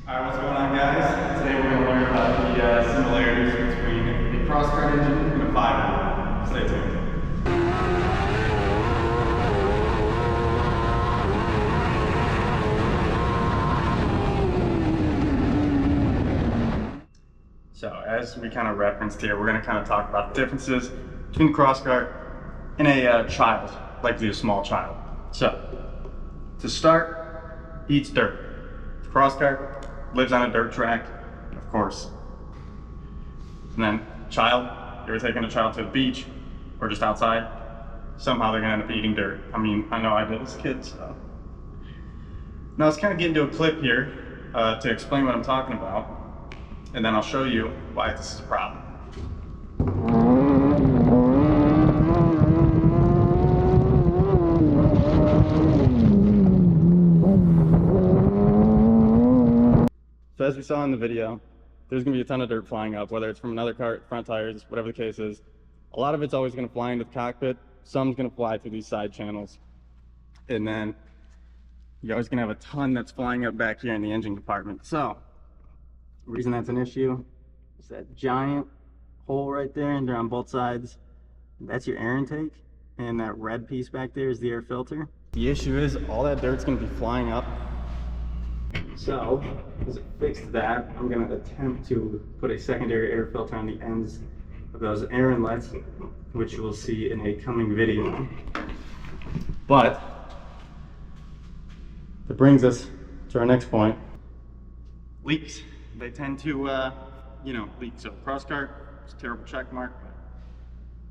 Alright, what's going on, guys? Today we're going to learn about the similarities between a Crosskart engine and a 5-wheel. Stay tuned. So, as we kind of referenced here, we're going to kind of talk about the differences between the Crosskart and a child, likely a small child. So, to start, he eats dirt. The Crosskart lives on a dirt track, of course. And then, child, you ever taking a child to the beach or just outside? Somehow they're gonna end up eating dirt. I mean, I know I did as a kid, so. Now let's kind of get into a clip here to explain what I'm talking about, and then I'll show you why this is a problem. So as we saw in the video, there's going to be a ton of dirt flying up, whether it's from another cart, front tires, whatever the case is. A lot of it's always going to fly into the cockpit. Some's going to fly through these side channels. And then you're always going to have a ton that's flying up back here in the engine compartment. So the reason that's an issue is that giant hole right there, and they're on both sides. That's your air intake. And that red piece back there is the air filter. The issue is all that dirt's going to be flying up. So, to fix that, I'm going to attempt to put a secondary air filter on the ends of those air inlets, which you will see in a coming video. But, that brings us to our next point. Leaks. They tend to, leak. So, Crosskart, it's a terrible check mark, but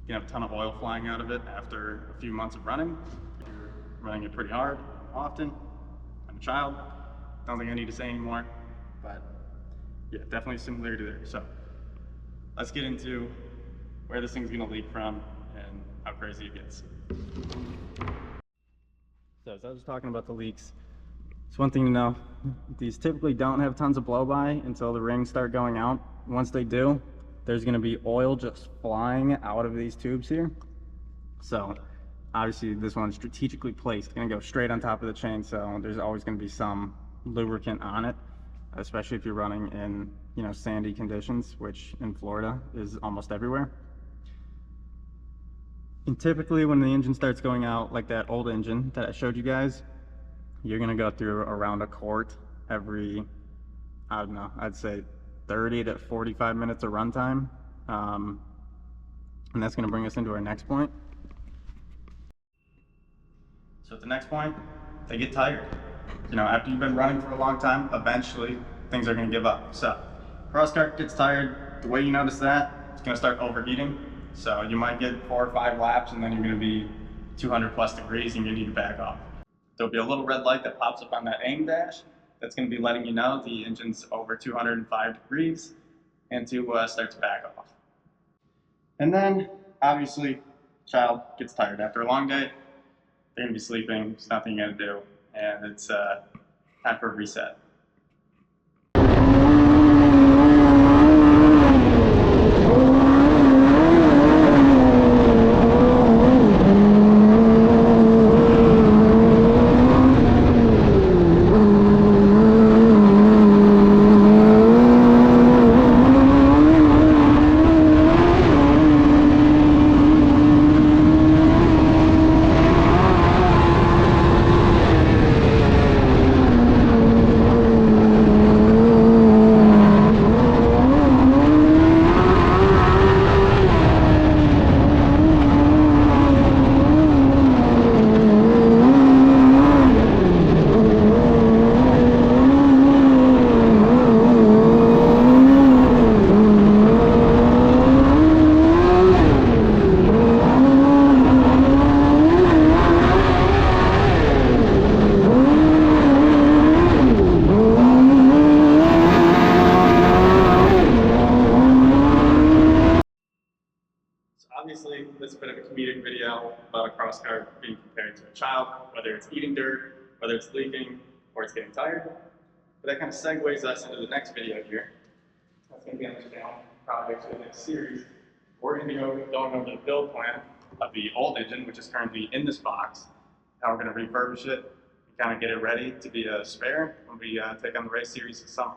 you have a ton of oil flying out of it after a few months of running. You're running it pretty hard, often. I'm a child. Don't think I need to say anymore, but yeah, definitely similar to there. So let's get into where this thing's gonna leak from and how crazy it gets. So as I was talking about the leaks, it's one thing to know, these typically don't have tons of blow-by until the rings start going out. Once they do, there's gonna be oil just flying out of these tubes here. So obviously this one's strategically placed, it's gonna go straight on top of the chain, so there's always gonna be some lubricant on it, especially if you're running in sandy conditions, which in Florida is almost everywhere. And typically when the engine starts going out, like that old engine that I showed you guys, you're gonna go through around a quart every, I don't know, I'd say 30 to 45 minutes of runtime. And that's gonna bring us into our next point. So at the next point, they get tired. After you've been running for a long time, eventually things are going to give up. So, Crosskart gets tired. The way you notice that, it's going to start overheating. So you might get 4 or 5 laps, and then you're going to be 200 plus degrees, and you need to back off. There'll be a little red light that pops up on that aim dash. That's going to be letting you know the engine's over 205 degrees, and to start to back off. And then, obviously, child gets tired after a long day. They're going to be sleeping. There's nothing you're going to do. And it's time for a reset. Obviously, this is a bit of a comedic video about a Crosskart being compared to a child, whether it's eating dirt, whether it's leaking, or it's getting tired. But that kind of segues us into the next video here. That's going to be on this channel, probably actually the next series. We're going to be going over the build plan of the old engine, which is currently in this box. How we're going to refurbish it, kind of get it ready to be a spare when we take on the race series this summer.